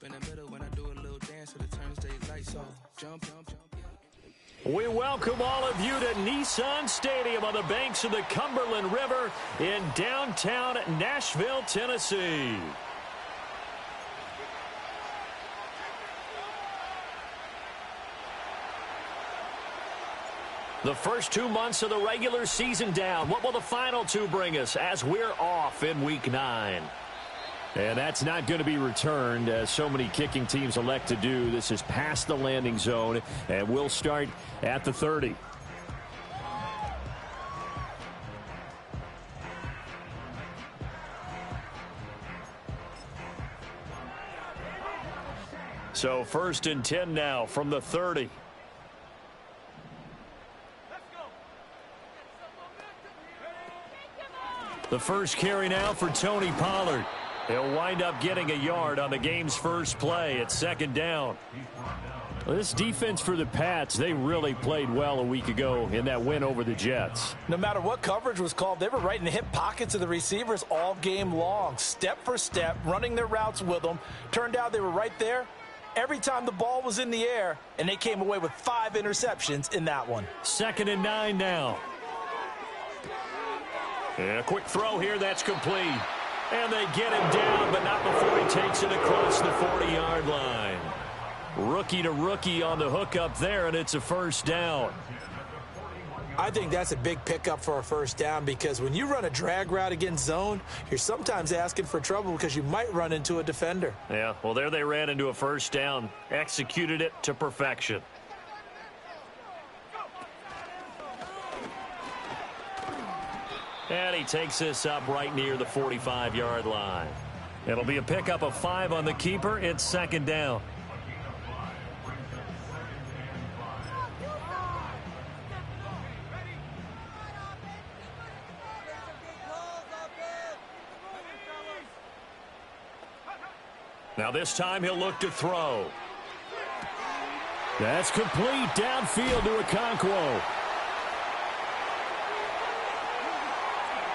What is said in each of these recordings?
in the middle when I do a little dance, so it turns daylight. So jump. We welcome all of you to Nissan Stadium on the banks of the Cumberland River in downtown Nashville, Tennessee. The first 2 months of the regular season down. What will the final two bring us as we're off in Week 9? And that's not going to be returned, as so many kicking teams elect to do. This is past the landing zone, and we'll start at the 30. So 1st and 10 now from the 30. The first carry now for Tony Pollard. He'll wind up getting a yard on the game's first play at 2nd down. This defense for the Pats, they really played well a week ago in that win over the Jets. No matter what coverage was called, they were right in the hip pockets of the receivers all game long, step for step, running their routes with them. Turned out they were right there every time the ball was in the air, and they came away with 5 interceptions in that one. 2nd and 9 now. And a quick throw here, that's complete. And they get him down, but not before he takes it across the 40-yard line. Rookie to rookie on the hook up there, and it's a 1st down. I think that's a big pickup for a 1st down, because when you run a drag route against zone, you're sometimes asking for trouble because you might run into a defender. Yeah, well, there they ran into a 1st down, executed it to perfection. And he takes this up right near the 45-yard line. It'll be a pickup of 5 on the keeper. It's 2nd down. Now this time he'll look to throw. That's complete downfield to Okonkwo.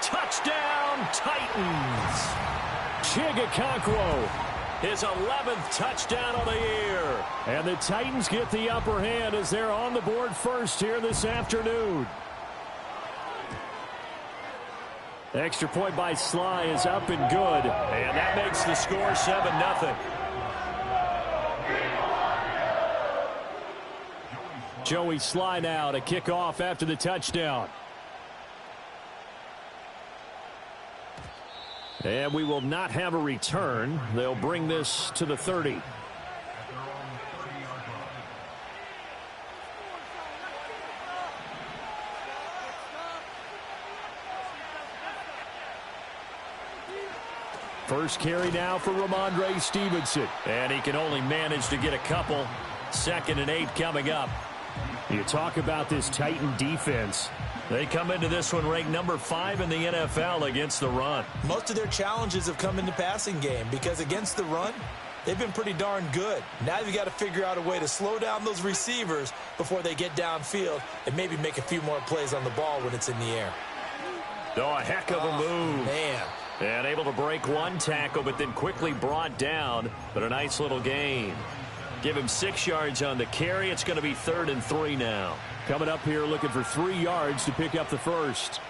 Touchdown, Titans. Chig Okonkwo, his 11th touchdown of the year. And the Titans get the upper hand as they're on the board first here this afternoon. The extra point by Sly is up and good. And that makes the score 7-0. Joey Sly now to kick off after the touchdown. And we will not have a return. They'll bring this to the 30. First carry now for Ramondre Stevenson. And he can only manage to get a couple. 2nd and 8 coming up. You talk about this Titan defense. They come into this one ranked number 5 in the NFL against the run. Most of their challenges have come in the passing game, because against the run, they've been pretty darn good. Now you've got to figure out a way to slow down those receivers before they get downfield and maybe make a few more plays on the ball when it's in the air. Oh, a heck of a move. Man. And able to break one tackle, but then quickly brought down. But a nice little gain. Give him 6 yards on the carry. It's going to be 3rd and 3 now. Coming up here looking for 3 yards to pick up the first.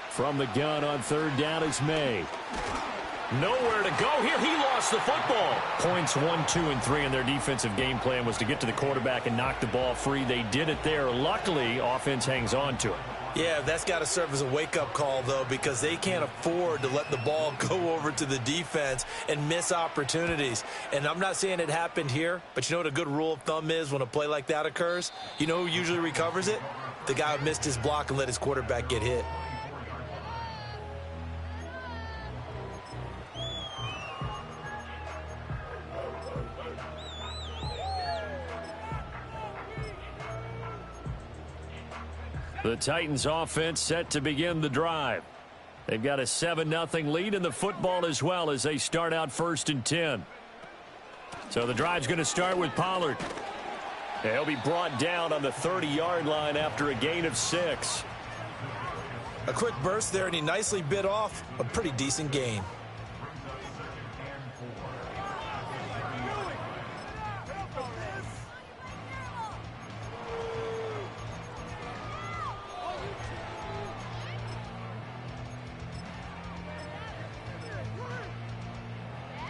From the gun on 3rd down is May. Nowhere to go here. He lost the football. Points 1, 2, and 3 in their defensive game plan was to get to the quarterback and knock the ball free. They did it there. Luckily, offense hangs on to it. Yeah, that's got to serve as a wake-up call, though, because they can't afford to let the ball go over to the defense and miss opportunities. And I'm not saying it happened here, but you know what a good rule of thumb is when a play like that occurs? You know who usually recovers it? The guy who missed his block and let his quarterback get hit. The Titans offense set to begin the drive. They've got a 7-0 lead in the football as well as they start out 1st and 10. So the drive's going to start with Pollard. He'll be brought down on the 30-yard line after a gain of 6. A quick burst there, and he nicely bit off a pretty decent gain.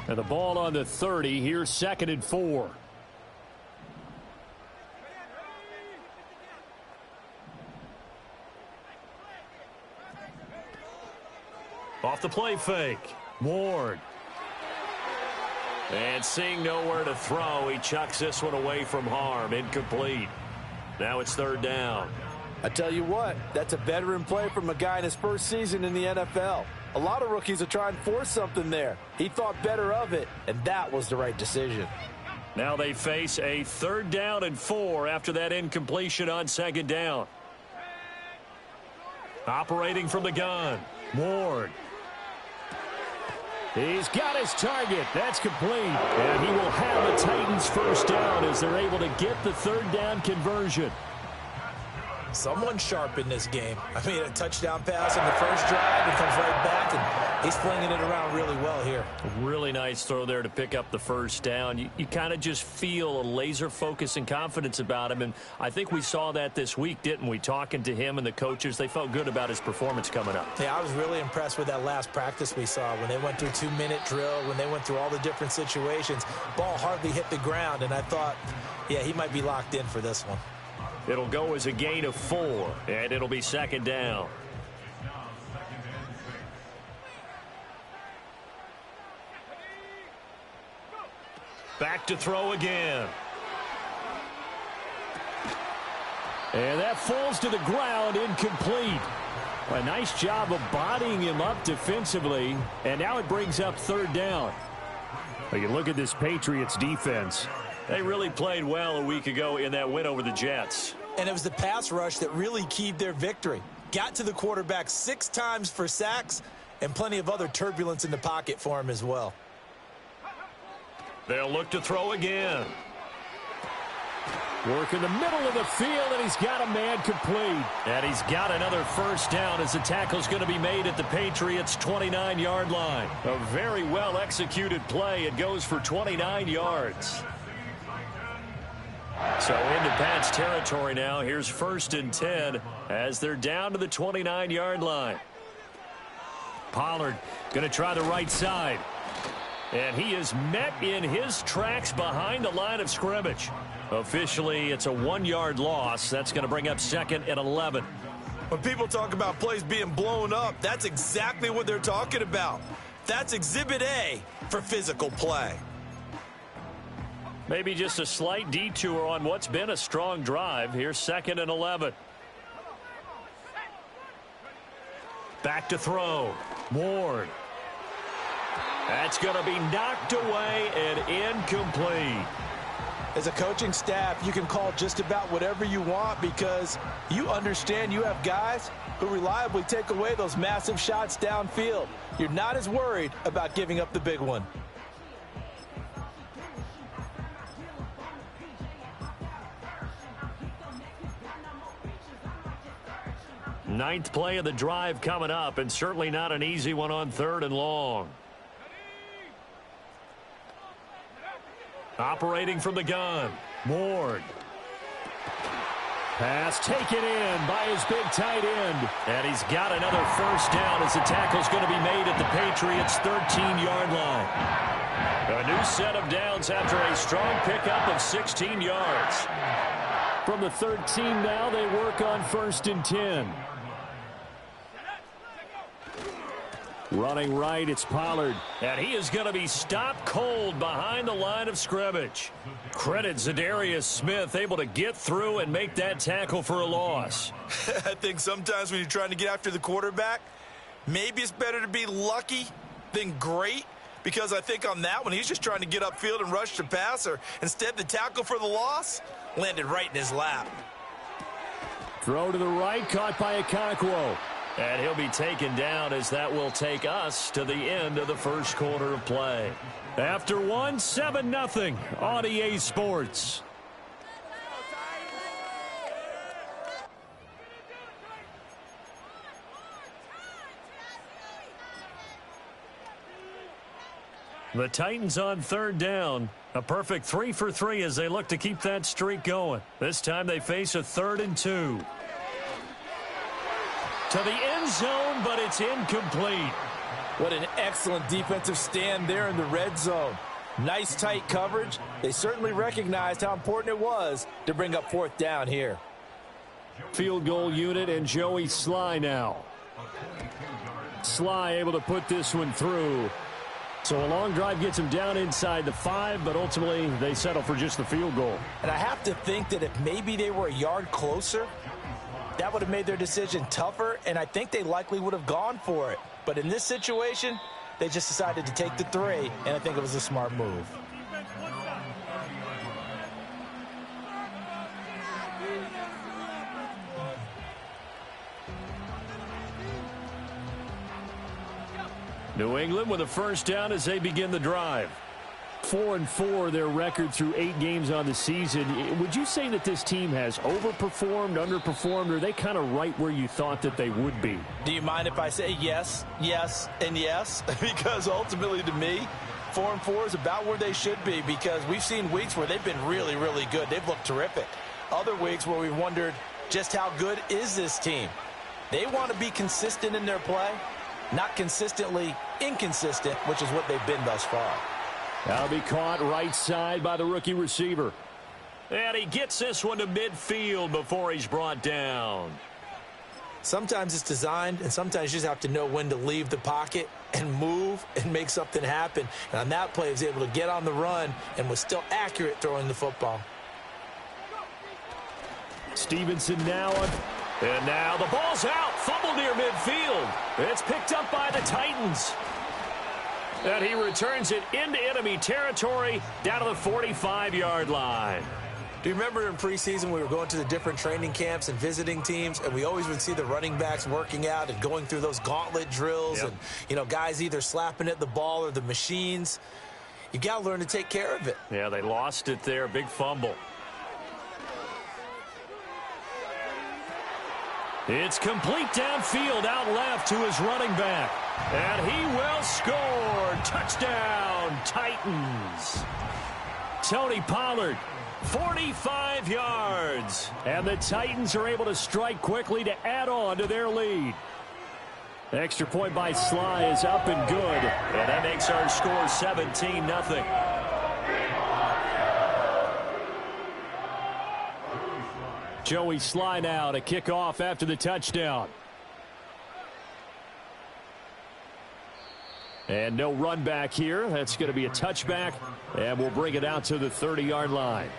And the ball on the 30. Here's 2nd and 4. Off the play fake. Ward. And seeing nowhere to throw, he chucks this one away from harm. Incomplete. Now it's 3rd down. I tell you what, that's a veteran play from a guy in his first season in the NFL. A lot of rookies are trying to force something there. He thought better of it, and that was the right decision. Now they face a 3rd down and 4 after that incompletion on 2nd down. Operating from the gun, Ward. He's got his target. That's complete. And he will have the Titans' 1st down as they're able to get the 3rd down conversion. Someone sharp in this game. I mean, a touchdown pass on the first drive. It comes right back, and he's flinging it around really well here. A really nice throw there to pick up the 1st down. You kind of just feel a laser focus and confidence about him, and I think we saw that this week, didn't we? Talking to him and the coaches, they felt good about his performance coming up. Yeah, I was really impressed with that last practice we saw when they went through 2-minute drill, when they went through all the different situations. Ball hardly hit the ground, and I thought, yeah, he might be locked in for this one. It'll go as a gain of 4, and it'll be 2nd down. Back to throw again. And that falls to the ground, incomplete. A nice job of bodying him up defensively, and now it brings up 3rd down. Well, you look at this Patriots defense. They really played well a week ago in that win over the Jets. And it was the pass rush that really keyed their victory. Got to the quarterback 6 times for sacks and plenty of other turbulence in the pocket for him as well. They'll look to throw again. Work in the middle of the field, and he's got a man complete. And he's got another 1st down as the tackle's going to be made at the Patriots' 29-yard line. A very well-executed play. It goes for 29 yards. So into Pats territory now. Here's 1st and 10 as they're down to the 29-yard line. Pollard going to try the right side. And he is met in his tracks behind the line of scrimmage. Officially, it's a 1-yard loss. That's going to bring up 2nd and 11. When people talk about plays being blown up, that's exactly what they're talking about. That's Exhibit A for physical play. Maybe just a slight detour on what's been a strong drive. Here's 2nd and 11. Back to throw. Ward. That's going to be knocked away and incomplete. As a coaching staff, you can call just about whatever you want because you understand you have guys who reliably take away those massive shots downfield. You're not as worried about giving up the big one. Ninth play of the drive coming up, and certainly not an easy one on 3rd and long. Operating from the gun, Ward. Pass taken in by his big tight end. And he's got another 1st down as the tackle's going to be made at the Patriots' 13-yard line. A new set of downs after a strong pickup of 16 yards. From the 13 now, they work on 1st and 10. Running right, it's Pollard. And he is going to be stopped cold behind the line of scrimmage. Credit Zadarius Smith, able to get through and make that tackle for a loss. I think sometimes when you're trying to get after the quarterback, maybe it's better to be lucky than great. Because I think on that one, he's just trying to get upfield and rush the passer. Instead, the tackle for the loss landed right in his lap. Throw to the right, caught by Okonkwo. And he'll be taken down as that will take us to the end of the first quarter of play. After one, 7-0 on EA Sports. The Titans on 3rd down. A perfect 3 for 3 as they look to keep that streak going. This time they face a 3rd and 2. To the end zone, but it's incomplete. What an excellent defensive stand there in the red zone. Nice tight coverage. They certainly recognized how important it was to bring up fourth down here. Field goal unit and Joey Sly now. Sly able to put this one through. So a long drive gets him down inside the 5, but ultimately they settle for just the field goal. And I have to think that if maybe they were a yard closer, that would have made their decision tougher, and I think they likely would have gone for it. But in this situation, they just decided to take the 3, and I think it was a smart move. New England with a first down as they begin the drive. 4-4 their record through 8 games on the season. Would you say that this team has overperformed, underperformed, or are they kind of right where you thought that they would be? Do you mind if I say yes, yes, and yes? Because ultimately to me, 4-4 is about where they should be, because we've seen weeks where they've been really, really good. They've looked terrific. Other weeks where we wondered just how good is this team. They want to be consistent in their play, not consistently inconsistent, which is what they've been thus far. That'll be caught right side by the rookie receiver. And he gets this one to midfield before he's brought down. Sometimes it's designed, and sometimes you just have to know when to leave the pocket and move and make something happen. And on that play, he was able to get on the run and was still accurate throwing the football. Stevenson now on. And now the ball's out. Fumble near midfield. It's picked up by the Titans. And he returns it into enemy territory down to the 45-yard line. Do you remember in preseason we were going to the different training camps and visiting teams, and we always would see the running backs working out and going through those gauntlet drills, Yep. and, you know, guys either slapping at the ball or the machines. You got to learn to take care of it. Yeah, they lost it there. Big fumble. It's complete downfield out left to his running back. And he will score. Touchdown, Titans. Tony Pollard, 45 yards. And the Titans are able to strike quickly to add on to their lead. Extra point by Sly is up and good. And that makes our score 17-0. Joey Sly now to kick off after the touchdown. And no run back here. That's going to be a touchback, and we'll bring it out to the 30-yard line.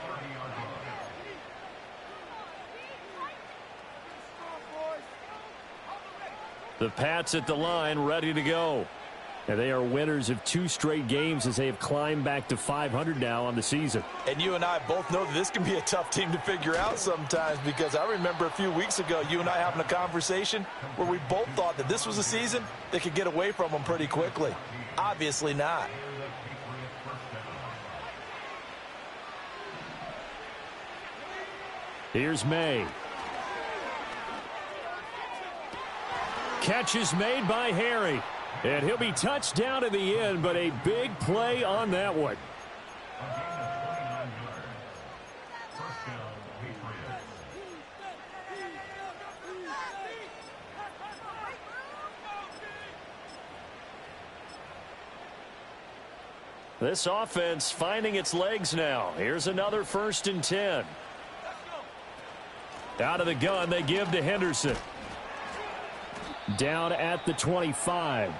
The Pats at the line, ready to go. And they are winners of 2 straight games as they have climbed back to 500 now on the season. And you and I both know that this can be a tough team to figure out sometimes, because I remember a few weeks ago you and I having a conversation where we both thought that this was a season that could get away from them pretty quickly. Obviously not. Here's May. Catch is made by Harry. And he'll be touched down to the end, but a big play on that one. This offense finding its legs now. Here's another 1st and 10. Out of the gun, they give to Henderson. Down at the 25.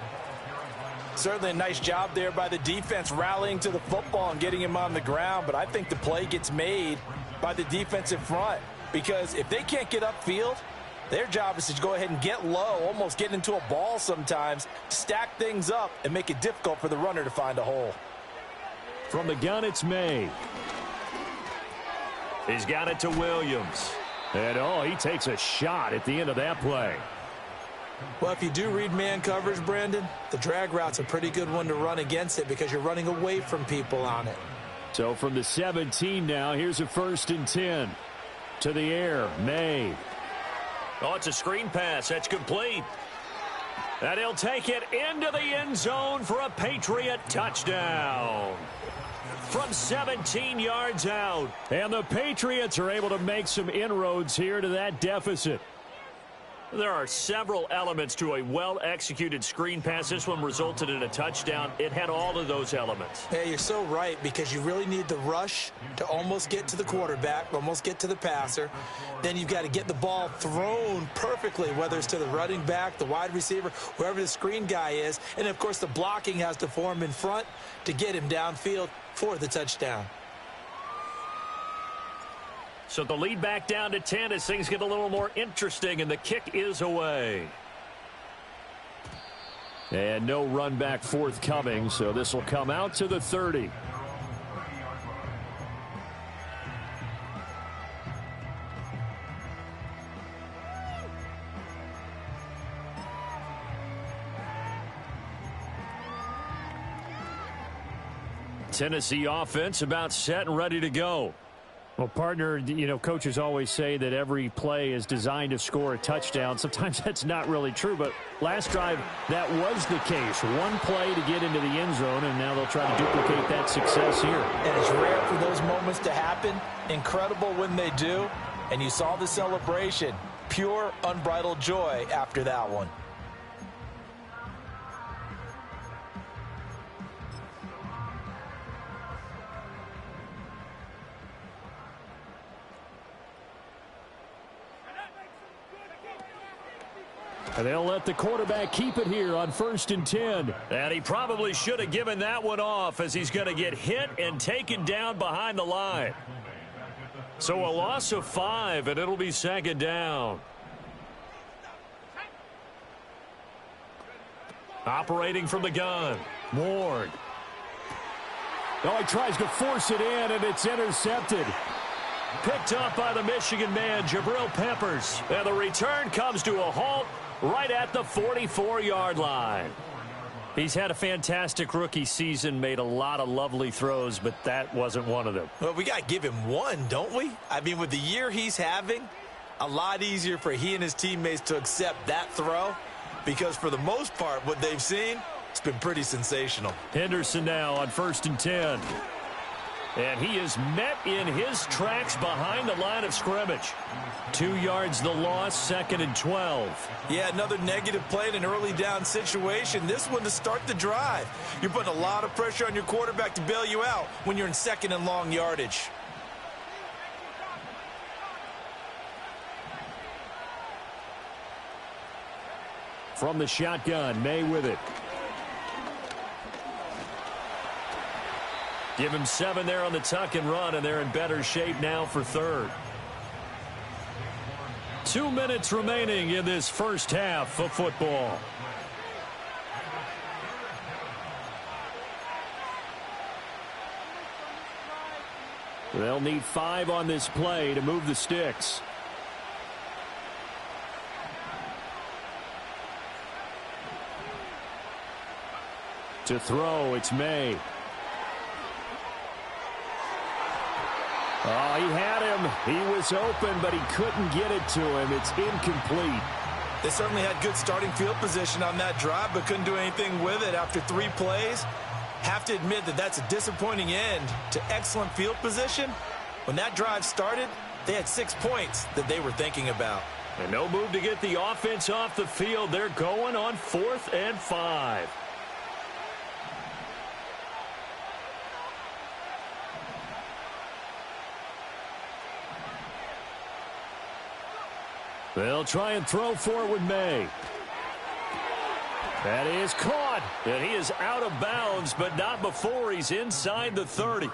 Certainly a nice job there by the defense rallying to the football and getting him on the ground, but I think the play gets made by the defensive front, because if they can't get upfield, their job is to go ahead and get low, almost get into a ball sometimes, stack things up, and make it difficult for the runner to find a hole. From the gun, it's May. He's got it to Williams. And, he takes a shot at the end of that play. Well, if you do read man coverage, Brandon, the drag route's a pretty good one to run against it, because you're running away from people on it. So from the 17 now, here's a 1st and 10. To the air, May. Oh, it's a screen pass. That's complete. And he'll take it into the end zone for a Patriot touchdown. From 17 yards out. And the Patriots are able to make some inroads here to that deficit. There are several elements to a well-executed screen pass. This one resulted in a touchdown. It had all of those elements. Yeah, you're so right, because you really need the rush to almost get to the quarterback, almost get to the passer. Then you've got to get the ball thrown perfectly, whether it's to the running back, the wide receiver, wherever the screen guy is. And, of course, the blocking has to form in front to get him downfield for the touchdown. So the lead back down to 10 as things get a little more interesting, and the kick is away. And no run back forthcoming, so this will come out to the 30. Tennessee offense about set and ready to go. Well, partner, you know, coaches always say that every play is designed to score a touchdown. Sometimes that's not really true, but last drive, that was the case. One play to get into the end zone, and now they'll try to duplicate that success here. And it's rare for those moments to happen. Incredible when they do. And you saw the celebration. Pure, unbridled joy after that one. And they'll let the quarterback keep it here on 1st and 10. And he probably should have given that one off, as he's going to get hit and taken down behind the line. So a loss of 5, and it'll be 2nd down. Operating from the gun, Ward. Oh, he tries to force it in, and it's intercepted. Picked up by the Michigan man, Jabril Peppers. And the return comes to a halt right at the 44-yard line. He's had a fantastic rookie season, made a lot of lovely throws, but that wasn't one of them. Well, we got to give him one, don't we? I mean, with the year he's having, a lot easier for he and his teammates to accept that throw, because for the most part, what they've seen, it's been pretty sensational. Henderson now on 1st and 10. And he is met in his tracks behind the line of scrimmage. 2 yards the loss, 2nd and 12. Yeah, another negative play in an early down situation. This one to start the drive. You're putting a lot of pressure on your quarterback to bail you out when you're in 2nd and long yardage. From the shotgun, May with it. Give him 7 there on the tuck and run, and they're in better shape now for 3rd. 2 minutes remaining in this first half of football. They'll need 5 on this play to move the sticks. To throw, it's May. Oh, he had him. He was open, but he couldn't get it to him. It's incomplete. They certainly had good starting field position on that drive, but couldn't do anything with it after 3 plays. Have to admit that that's a disappointing end to excellent field position. When that drive started, they had 6 points that they were thinking about. And no move to get the offense off the field. They're going on 4th and 5. They'll try and throw for it with May. That is caught, and he is out of bounds, but not before he's inside the 30.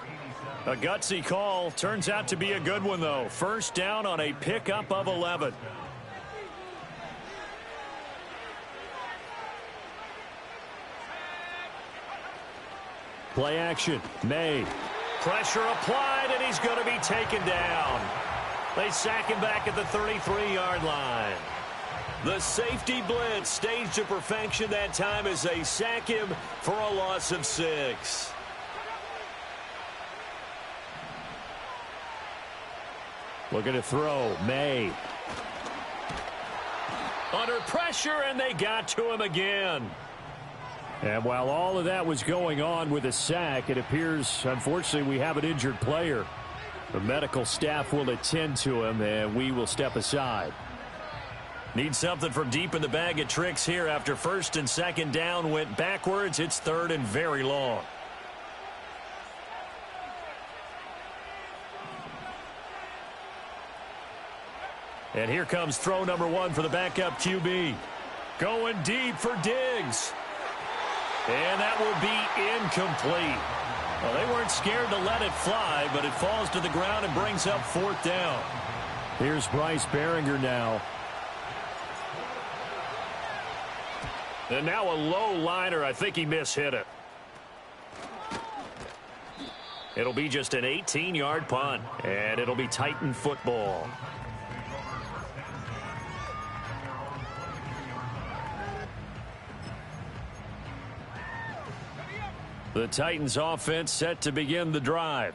A gutsy call. Turns out to be a good one, though. 1st down on a pickup of 11. Play action, May. Pressure applied, and he's going to be taken down. They sack him back at the 33-yard line. The safety blitz staged to perfection that time as they sack him for a loss of 6. Looking to throw, May. Under pressure, and they got to him again. And while all of that was going on with a sack, it appears, unfortunately, we have an injured player. The medical staff will attend to him, and we will step aside. Need something from deep in the bag of tricks here after first and second down went backwards. It's third and very long. And here comes throw number one for the backup QB. Going deep for Diggs. And that will be incomplete. Well, they weren't scared to let it fly, but it falls to the ground and brings up fourth down. Here's Bryce Baringer now. And now a low liner. I think he mishit it. It'll be just an 18-yard punt, and it'll be Titan football. The Titans offense set to begin the drive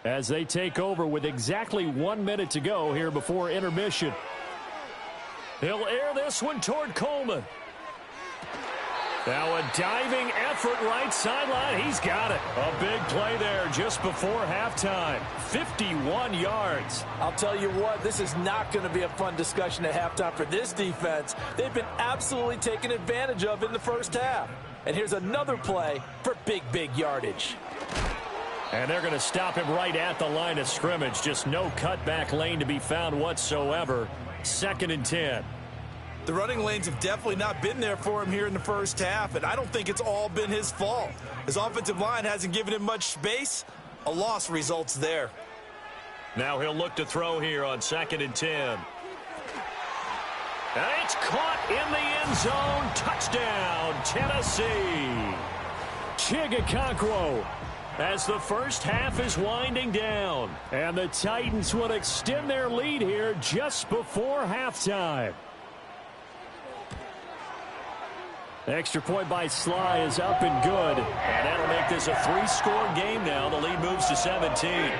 as they take over with exactly 1 minute to go here before intermission. He'll air this one toward Coleman. Now a diving effort right sideline. He's got it. A big play there just before halftime. 51 yards. I'll tell you what, this is not going to be a fun discussion at halftime for this defense. They've been absolutely taken advantage of in the first half. And here's another play for big yardage. And they're going to stop him right at the line of scrimmage. Just no cutback lane to be found whatsoever. 2nd and 10. The running lanes have definitely not been there for him here in the first half, and I don't think it's all been his fault. His offensive line hasn't given him much space. A loss results there. Now he'll look to throw here on 2nd and 10. And it's caught in the end zone. Touchdown, Tennessee. Chigakonkwo as the first half is winding down. And the Titans will extend their lead here just before halftime. Extra point by Sly is up and good. And that'll make this a 3-score game now. The lead moves to 17.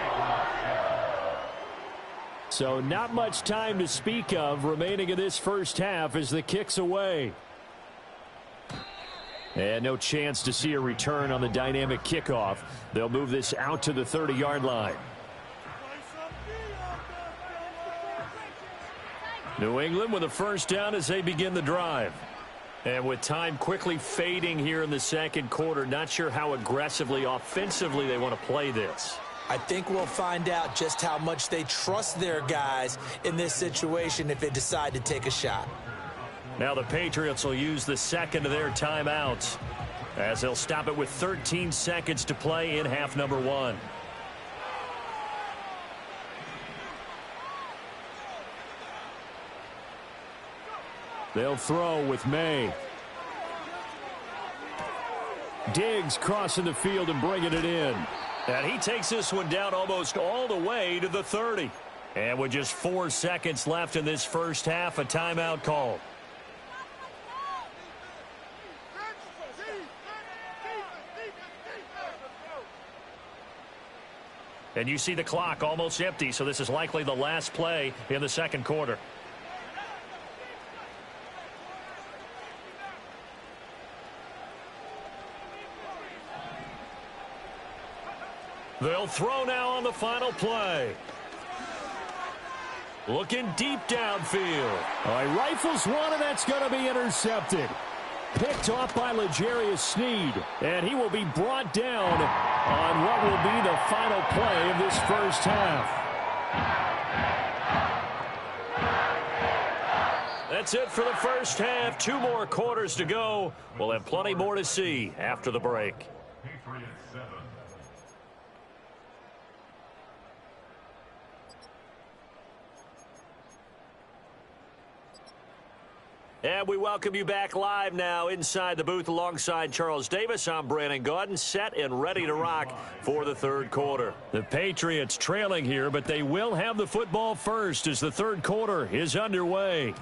So not much time to speak of remaining in this first half as the kick's away. And no chance to see a return on the dynamic kickoff. They'll move this out to the 30-yard line. New England with a first down as they begin the drive. And with time quickly fading here in the second quarter, not sure how aggressively, offensively they want to play this. I think we'll find out just how much they trust their guys in this situation if they decide to take a shot. Now the Patriots will use the second of their timeouts as they'll stop it with 13 seconds to play in half number 1. They'll throw with May. Diggs crossing the field and bringing it in. And he takes this one down almost all the way to the 30. And with just 4 seconds left in this first half, a timeout called. And you see the clock almost empty, so this is likely the last play in the second quarter. They'll throw now on the final play. Looking deep downfield. He rifles one, and that's going to be intercepted. Picked off by L'Jarius Sneed, and he will be brought down on what will be the final play of this first half. That's it for the first half. 2 more quarters to go. We'll have plenty more to see after the break. And we welcome you back live now inside the booth alongside Charles Davis. I'm Brandon Gaudin, set and ready to rock for the third quarter. The Patriots trailing here, but they will have the football first as the third quarter is underway.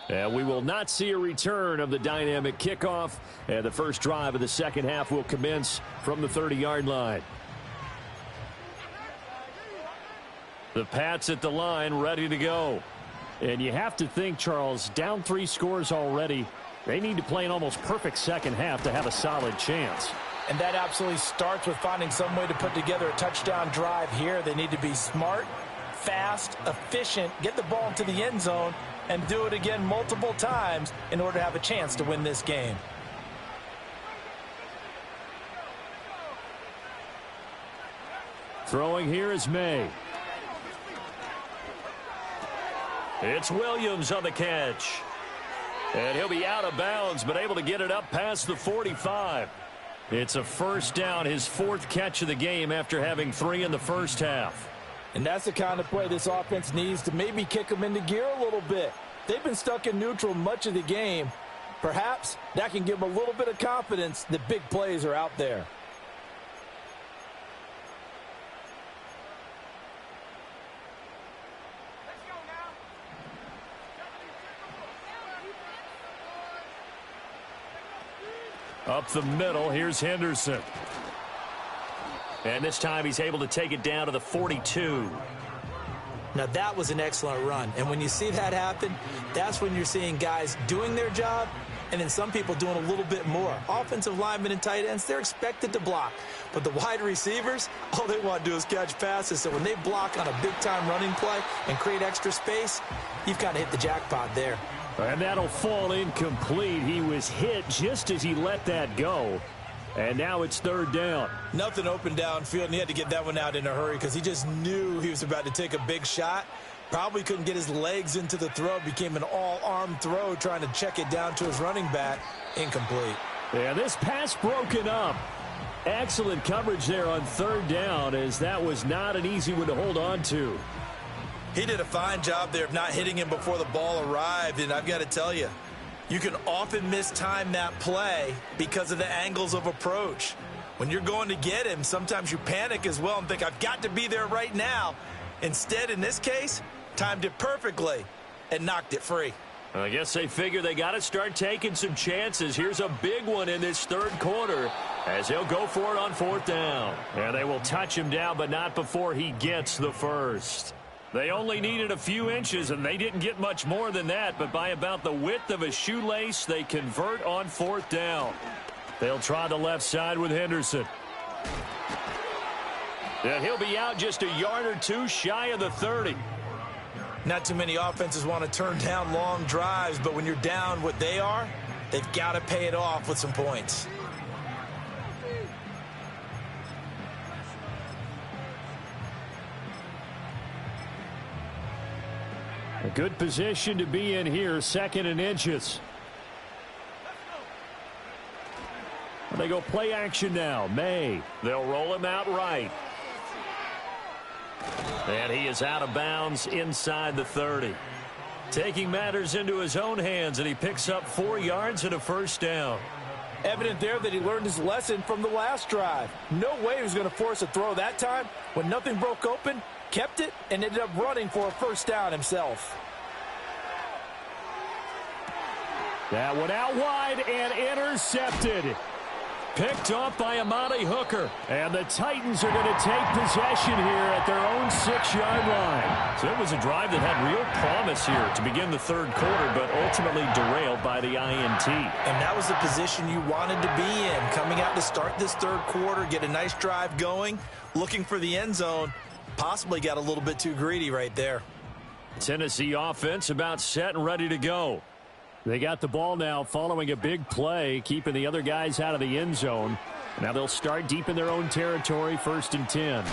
And we will not see a return of the dynamic kickoff. And the first drive of the second half will commence from the 30-yard line. The Pats at the line, ready to go. And you have to think, Charles, down 3 scores already. They need to play an almost perfect second half to have a solid chance. And that absolutely starts with finding some way to put together a touchdown drive here. They need to be smart, fast, efficient, get the ball into the end zone, and do it again multiple times in order to have a chance to win this game. Throwing here is May. It's Williams on the catch. And he'll be out of bounds, but able to get it up past the 45. It's a first down, his 4th catch of the game after having 3 in the first half. And that's the kind of play this offense needs to maybe kick them into gear a little bit. They've been stuck in neutral much of the game. Perhaps that can give them a little bit of confidence that big plays are out there. Up the middle, here's Henderson. And this time he's able to take it down to the 42. Now that was an excellent run. And when you see that happen, that's when you're seeing guys doing their job and then some people doing a little bit more. Offensive linemen and tight ends, they're expected to block. But the wide receivers, all they want to do is catch passes. So when they block on a big-time running play and create extra space, you've kind of hit the jackpot there. And that'll fall incomplete. He was hit just as he let that go. And now it's 3rd down. Nothing open downfield, and he had to get that one out in a hurry because he just knew he was about to take a big shot. Probably couldn't get his legs into the throw. Became an all-arm throw trying to check it down to his running back. Incomplete. Yeah, this pass broken up. Excellent coverage there on 3rd down, as that was not an easy one to hold on to. He did a fine job there of not hitting him before the ball arrived, and I've got to tell you, you can often mistime that play because of the angles of approach. When you're going to get him, sometimes you panic as well and think, I've got to be there right now. Instead, in this case, timed it perfectly and knocked it free. I guess they figure they got to start taking some chances. Here's a big one in this 3rd quarter as they'll go for it on 4th down. And they will touch him down, but not before he gets the first. They only needed a few inches, and they didn't get much more than that, but by about the width of a shoelace, they convert on 4th down. They'll try the left side with Henderson. And he'll be out just a yard or two shy of the 30. Not too many offenses want to turn down long drives, but when you're down what they are, they've got to pay it off with some points. A good position to be in here, 2nd and inches. They go play action now. May. They'll roll him out right. And he is out of bounds inside the 30. Taking matters into his own hands, and he picks up 4 yards and a first down. Evident there that he learned his lesson from the last drive. No way he was going to force a throw that time. When nothing broke open, kept it, and ended up running for a first down himself. That one out wide and intercepted. Picked off by Amani Hooker. And the Titans are going to take possession here at their own 6-yard line. So it was a drive that had real promise here to begin the 3rd quarter, but ultimately derailed by the INT. And that was the position you wanted to be in. Coming out to start this 3rd quarter, get a nice drive going, looking for the end zone. Possibly got a little bit too greedy right there. Tennessee offense about set and ready to go. They got the ball now following a big play, keeping the other guys out of the end zone. Now they'll start deep in their own territory, 1st and 10.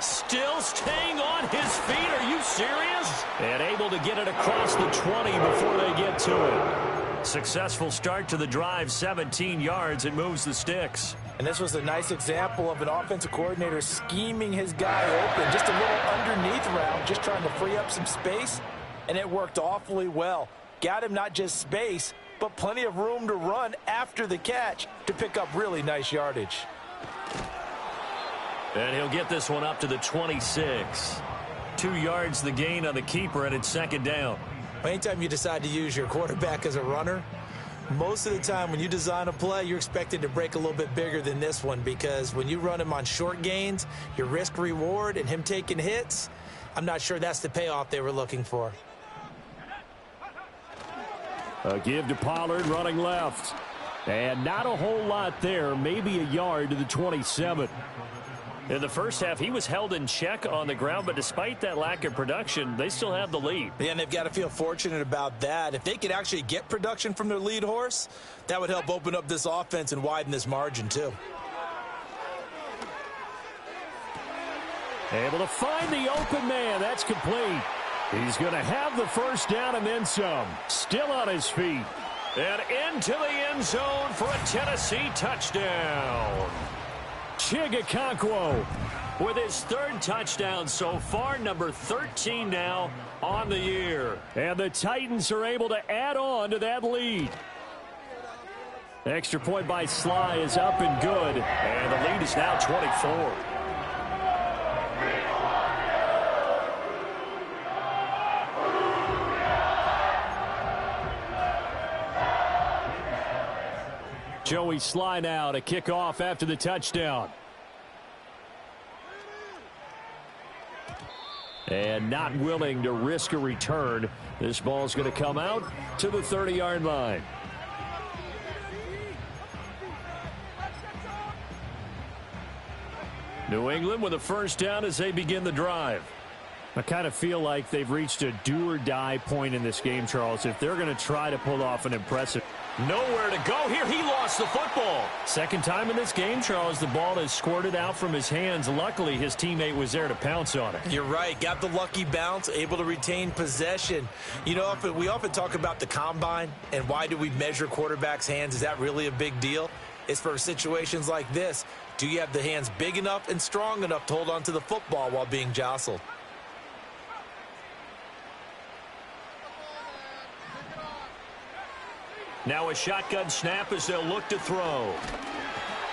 Still staying on his feet. Are you serious? And able to get it across the 20 before they get to it. Successful start to the drive, 17 yards, and moves the sticks. And this was a nice example of an offensive coordinator scheming his guy open. Just a little underneath route, just trying to free up some space, and it worked awfully well. Got him not just space, but plenty of room to run after the catch to pick up really nice yardage. And he'll get this one up to the 26. 2 yards the gain on the keeper, and it's 2nd down. Anytime you decide to use your quarterback as a runner, most of the time when you design a play, you're expected to break a little bit bigger than this one, because when you run him on short gains, your risk-reward and him taking hits, I'm not sure that's the payoff they were looking for. A give to Pollard running left. And not a whole lot there, maybe a yard to the 27. In the first half, he was held in check on the ground, but despite that lack of production, they still have the lead. Yeah, and they've got to feel fortunate about that. If they could actually get production from their lead horse, that would help open up this offense and widen this margin too. Able to find the open man. That's complete. He's going to have the first down and then some. Still on his feet. And into the end zone for a Tennessee touchdown. Chigakonkwo with his third touchdown so far, number 13 now on the year. And the Titans are able to add on to that lead. Extra point by Sly is up and good. And the lead is now 24. Joey Sly now to kick off after the touchdown. And not willing to risk a return. This ball's going to come out to the 30-yard line. New England with a first down as they begin the drive. I kind of feel like they've reached a do-or-die point in this game, Charles, if they're going to try to pull off an impressive... Nowhere to go here. He lost the football. Second time in this game, Charles, the ball has squirted out from his hands. Luckily, his teammate was there to pounce on it. You're right. Got the lucky bounce, able to retain possession. You know, we often talk about the combine and why do we measure quarterbacks' hands. Is that really a big deal? It's for situations like this. Do you have the hands big enough and strong enough to hold on to the football while being jostled? Now a shotgun snap as they'll look to throw.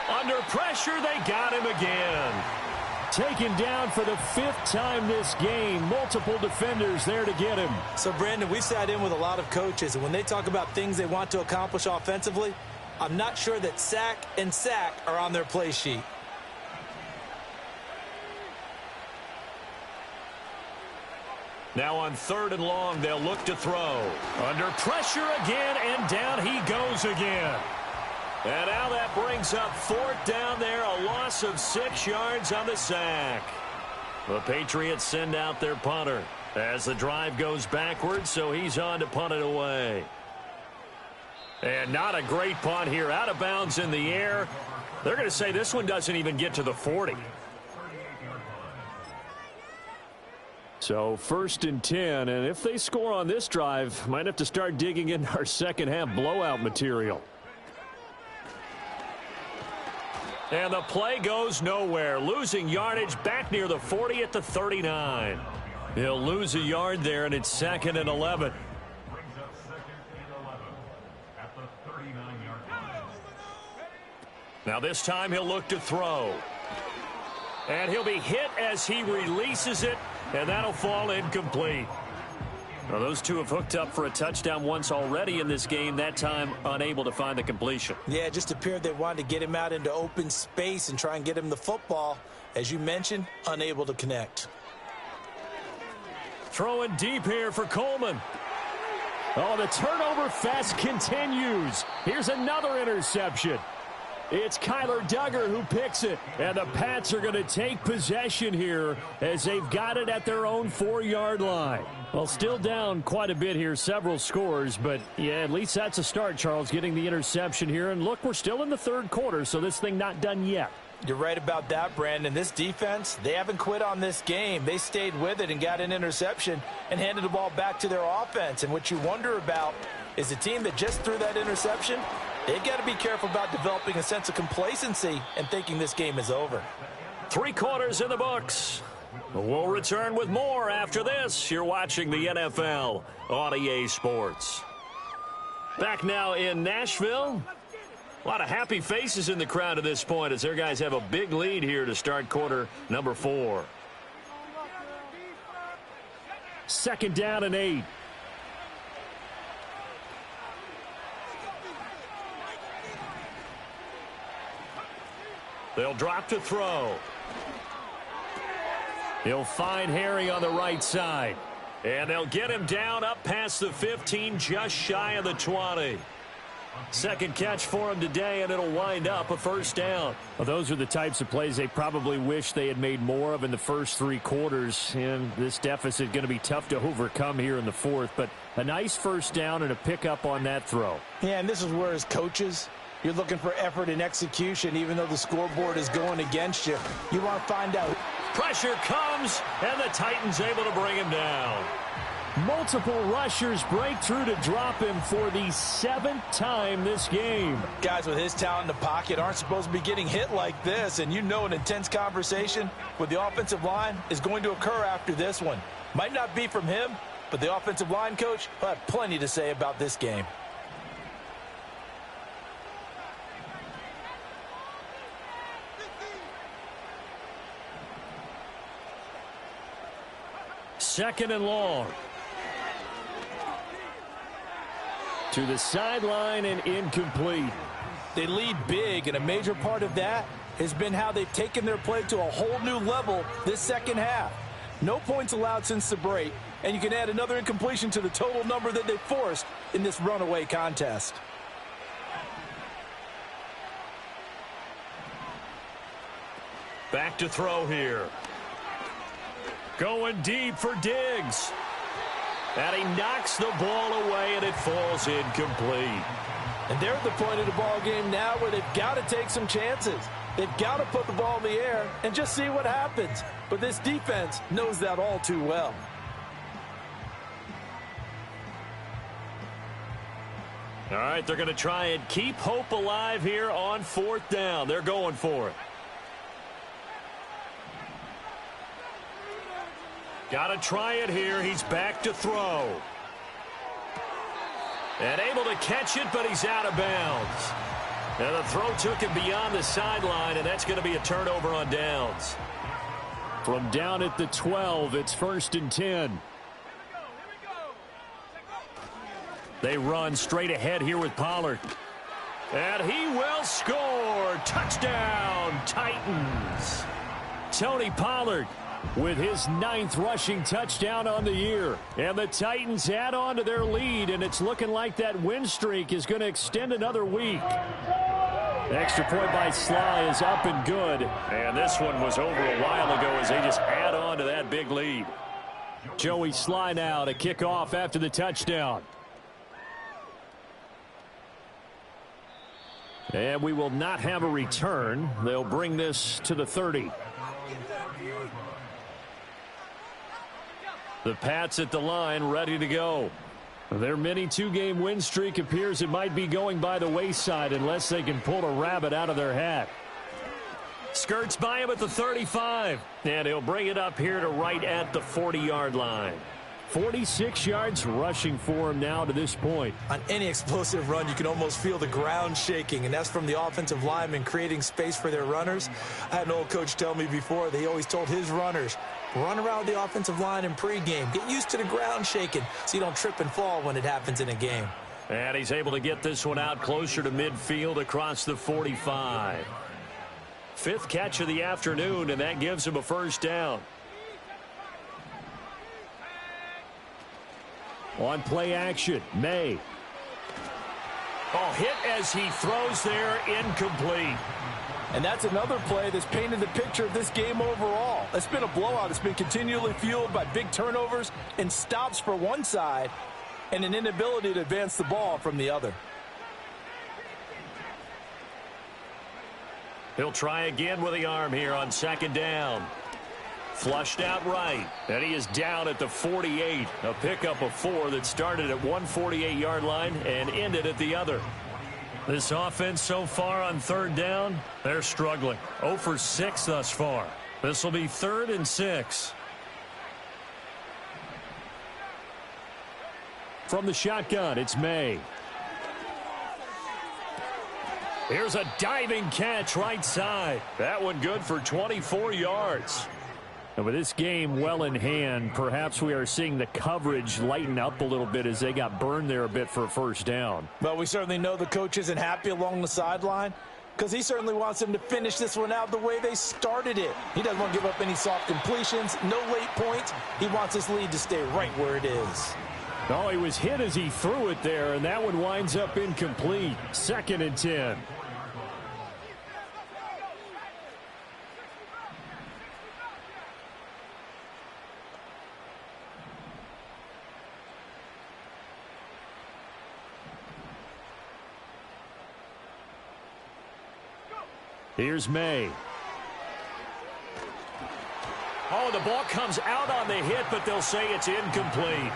Under pressure, they got him again. Taken down for the 5th time this game. Multiple defenders there to get him. So, Brandon, we've sat in with a lot of coaches, and when they talk about things they want to accomplish offensively, I'm not sure that sack and sack are on their play sheet. Now on 3rd and long, they'll look to throw. Under pressure again, and down he goes again. And now that brings up 4th down there, a loss of 6 yards on the sack. The Patriots send out their punter as the drive goes backwards, so he's on to punt it away. And not a great punt here, out of bounds in the air. They're going to say this one doesn't even get to the 40. So 1st and 10, and if they score on this drive, might have to start digging in our second half blowout material. And the play goes nowhere, losing yardage back near the 40 at the 39. He'll lose a yard there, and it's 2nd and 11. Now this time he'll look to throw. And he'll be hit as he releases it. And that'll fall incomplete. Well, those two have hooked up for a touchdown once already in this game, that time unable to find the completion. Yeah, it just appeared they wanted to get him out into open space and try and get him the football. As you mentioned, unable to connect. Throwing deep here for Coleman. Oh, the turnover fest continues. Here's another interception. It's Kyler Duggar who picks it, and the Pats are going to take possession here as they've got it at their own 4-yard line. Well, still down quite a bit here, several scores, but yeah, at least that's a start, Charles, getting the interception here. And look, we're still in the 3rd quarter, so this thing not done yet. You're right about that, Brandon. This defense, they haven't quit on this game. They stayed with it and got an interception and handed the ball back to their offense. And what you wonder about is the team that just threw that interception, they've got to be careful about developing a sense of complacency and thinking this game is over. 3 quarters in the books. We'll return with more after this. You're watching the NFL on EA Sports. Back now in Nashville. A lot of happy faces in the crowd at this point as their guys have a big lead here to start quarter number 4. 2nd down and 8. They'll drop to throw. He'll find Harry on the right side. And they'll get him down up past the 15, just shy of the 20. Second catch for him today, and it'll wind up a first down. Well, those are the types of plays they probably wish they had made more of in the first three quarters. And this deficit going to be tough to overcome here in the fourth. But a nice first down and a pickup on that throw. Yeah, and this is where as coaches, you're looking for effort and execution, even though the scoreboard is going against you. You want to find out. Pressure comes, and the Titans able to bring him down. Multiple rushers break through to drop him for the 7th time this game. Guys with his talent in the pocket aren't supposed to be getting hit like this, and you know an intense conversation with the offensive line is going to occur after this one. Might not be from him, but the offensive line coach will have plenty to say about this game. Second and long. To the sideline and incomplete. They lead big, and a major part of that has been how they've taken their play to a whole new level this second half. No points allowed since the break, and you can add another incompletion to the total number that they forced in this runaway contest. Back to throw here. Going deep for Diggs. And he knocks the ball away, and it falls incomplete. And they're at the point of the ball game now where they've got to take some chances. They've got to put the ball in the air and just see what happens. But this defense knows that all too well. All right, they're going to try and keep hope alive here on fourth down. They're going for it. Got to try it here. He's back to throw. And able to catch it, but he's out of bounds. And the throw took him beyond the sideline, and that's going to be a turnover on downs. From down at the 12, it's 1st and 10. They run straight ahead here with Pollard. And he will score. Touchdown, Titans. Tony Pollard with his 9th rushing touchdown on the year. And the Titans add on to their lead, and it's looking like that win streak is going to extend another week. Extra point by Sly is up and good. And this one was over a while ago as they just add on to that big lead. Joey Sly now to kick off after the touchdown. And we will not have a return. They'll bring this to the 30. The Pats at the line, ready to go. Their mini 2-game win streak appears it might be going by the wayside unless they can pull a rabbit out of their hat. Skirts by him at the 35. And he'll bring it up here to right at the 40-yard line. 46 yards rushing for him now to this point. On any explosive run, you can almost feel the ground shaking, and that's from the offensive linemen creating space for their runners. I had an old coach tell me before, they always told his runners, run around the offensive line in pregame. Get used to the ground shaking so you don't trip and fall when it happens in a game. And he's able to get this one out closer to midfield across the 45. 5th catch of the afternoon, and that gives him a first down. On play action, May. Oh, hit as he throws there, incomplete. And that's another play that's painted the picture of this game overall. It's been a blowout. It's been continually fueled by big turnovers and stops for one side and an inability to advance the ball from the other. He'll try again with the arm here on 2nd down. Flushed out right, and he is down at the 48. A pickup of 4 that started at one 48-yard line and ended at the other. This offense so far on 3rd down, they're struggling. 0 for 6 thus far. This will be 3rd and 6. From the shotgun, it's May. Here's a diving catch right side. That one good for 24 yards. And with this game well in hand, perhaps we are seeing the coverage lighten up a little bit as they got burned there a bit for a first down. Well, we certainly know the coach isn't happy along the sideline because he certainly wants them to finish this one out the way they started it. He doesn't want to give up any soft completions, no late points. He wants his lead to stay right where it is. Oh, he was hit as he threw it there, and that one winds up incomplete. 2nd and 10. Here's May. Oh, the ball comes out on the hit, but they'll say it's incomplete.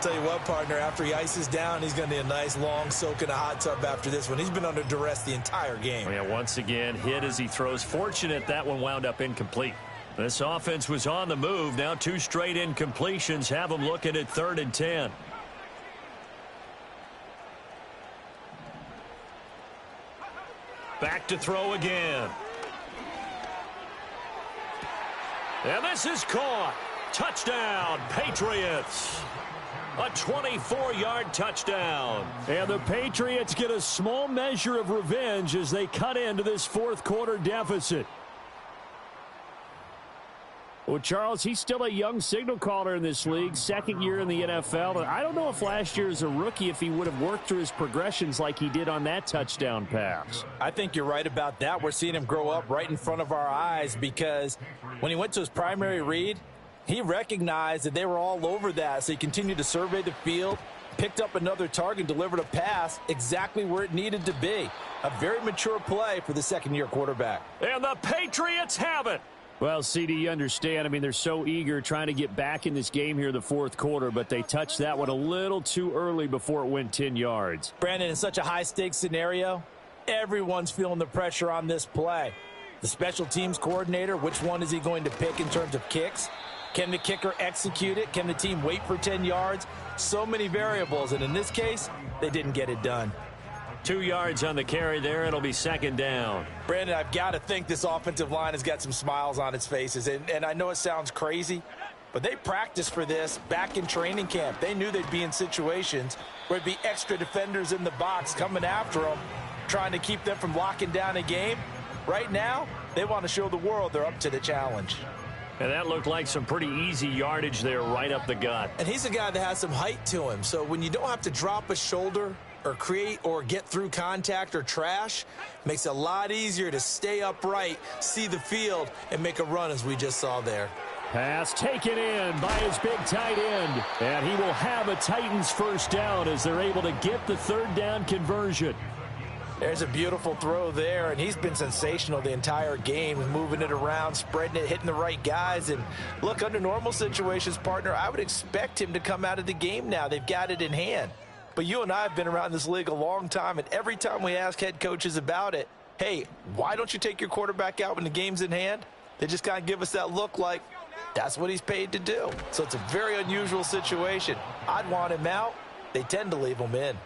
Tell you what, partner, after he ices down, he's going to need a nice long soak in a hot tub after this one. He's been under duress the entire game. Yeah, once again, hit as he throws. Fortunate that one wound up incomplete. This offense was on the move. Now 2 straight incompletions have them looking at 3rd and 10. Back to throw again. And this is caught. Touchdown, Patriots. A 24-yard touchdown. And the Patriots get a small measure of revenge as they cut into this 4th quarter deficit. Well, Charles, he's still a young signal caller in this league, 2nd year in the NFL. And I don't know if last year as a rookie, if he would have worked through his progressions like he did on that touchdown pass. I think you're right about that. We're seeing him grow up right in front of our eyes because when he went to his primary read, he recognized that they were all over that, so he continued to survey the field, picked up another target, delivered a pass exactly where it needed to be. A very mature play for the 2nd-year quarterback. And the Patriots have it. Well, CD, you understand. I mean, they're so eager trying to get back in this game here in the 4th quarter, but they touched that one a little too early before it went 10 yards. Brandon, in such a high-stakes scenario, everyone's feeling the pressure on this play. The special teams coordinator, which one is he going to pick in terms of kicks? Can the kicker execute it? Can the team wait for 10 yards? So many variables, and in this case, they didn't get it done. 2 yards on the carry there. It'll be 2nd down. Brandon, I've got to think this offensive line has got some smiles on its faces, and I know it sounds crazy, but they practiced for this back in training camp. They knew they'd be in situations where it'd be extra defenders in the box coming after them, trying to keep them from locking down a game. Right now, they want to show the world they're up to the challenge. And that looked like some pretty easy yardage there right up the gut. And he's a guy that has some height to him, so when you don't have to drop a shoulder or create or get through contact or trash, makes it a lot easier to stay upright, see the field, and make a run as we just saw there. Pass taken in by his big tight end. And he will have a Titans first down as they're able to get the 3rd down conversion. There's a beautiful throw there, and he's been sensational the entire game, moving it around, spreading it, hitting the right guys. And look, under normal situations, partner, I would expect him to come out of the game now. They've got it in hand. But you and I have been around this league a long time, and every time we ask head coaches about it, hey, why don't you take your quarterback out when the game's in hand? They just kind of give us that look like that's what he's paid to do. So it's a very unusual situation. I'd want him out. They tend to leave him in.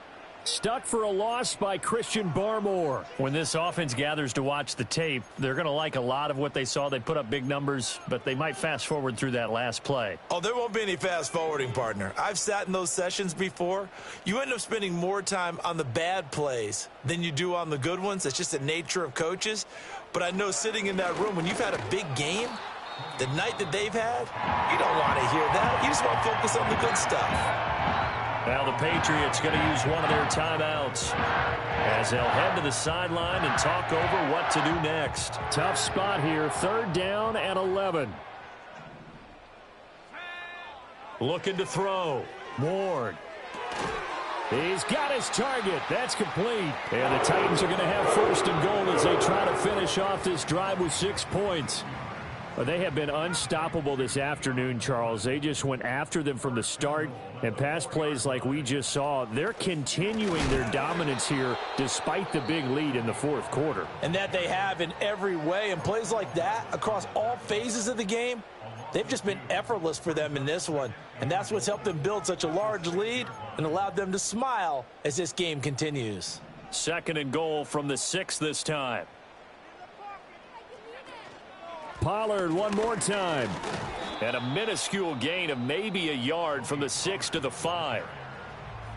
Stuck for a loss by Christian Barmore. When this offense gathers to watch the tape, they're going to like a lot of what they saw. They put up big numbers, but they might fast forward through that last play. Oh, there won't be any fast forwarding, partner. I've sat in those sessions before. You end up spending more time on the bad plays than you do on the good ones. It's just the nature of coaches. But I know sitting in that room, when you've had a big game, the night that they've had, you don't want to hear that. You just want to focus on the good stuff. Now the Patriots going to use one of their timeouts as they'll head to the sideline and talk over what to do next. Tough spot here, 3rd down and 11. Looking to throw. Ward. He's got his target. That's complete. And the Titans are going to have 1st and goal as they try to finish off this drive with 6 points. Well, they have been unstoppable this afternoon, Charles. They just went after them from the start, and pass plays like we just saw, they're continuing their dominance here despite the big lead in the 4th quarter. And that they have in every way, and plays like that across all phases of the game, they've just been effortless for them in this one. And that's what's helped them build such a large lead and allowed them to smile as this game continues. 2nd and goal from the 6 this time. Pollard one more time. And a minuscule gain of maybe a yard from the 6 to the 5.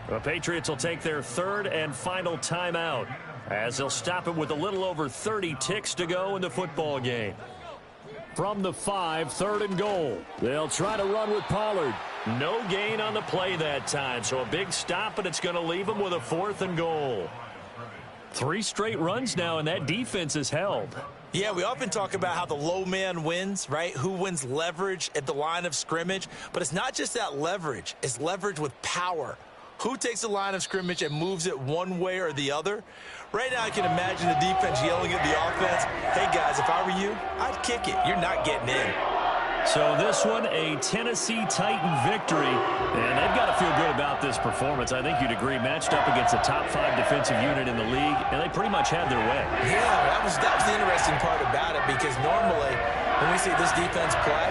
The Patriots will take their 3rd and final timeout as they'll stop it with a little over 30 ticks to go in the football game. From the 5, 3rd and goal. They'll try to run with Pollard. No gain on the play that time, so a big stop, and it's going to leave them with a 4th and goal. 3 straight runs now, and that defense is held. Yeah, we often talk about how the low man wins, right? Who wins leverage at the line of scrimmage. But it's not just that leverage. It's leverage with power. Who takes the line of scrimmage and moves it one way or the other? Right now I can imagine the defense yelling at the offense, hey, guys, if I were you, I'd kick it. You're not getting in. So this one, a Tennessee Titan victory, and they've got to feel good about this performance. I think you'd agree, matched up against a top 5 defensive unit in the league, and they pretty much had their way. Yeah, that was the interesting part about it, because normally when we see this defense play,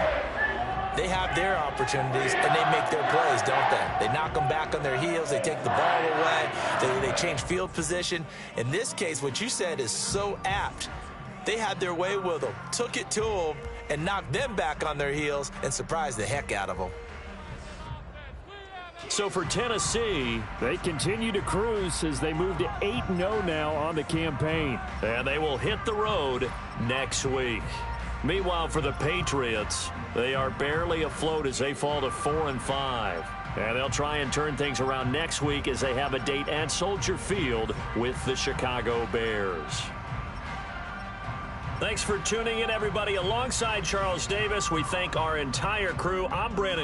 they have their opportunities, and they make their plays, don't they? They knock them back on their heels. They take the ball away. They change field position. In this case, what you said is so apt. They had their way with them, took it to them, and knocked them back on their heels and surprised the heck out of them. So for Tennessee, they continue to cruise as they move to 8-0 now on the campaign. And they will hit the road next week. Meanwhile, for the Patriots, they are barely afloat as they fall to 4-5. And they'll try and turn things around next week as they have a date at Soldier Field with the Chicago Bears. Thanks for tuning in, everybody. Alongside Charles Davis, we thank our entire crew. I'm Brandon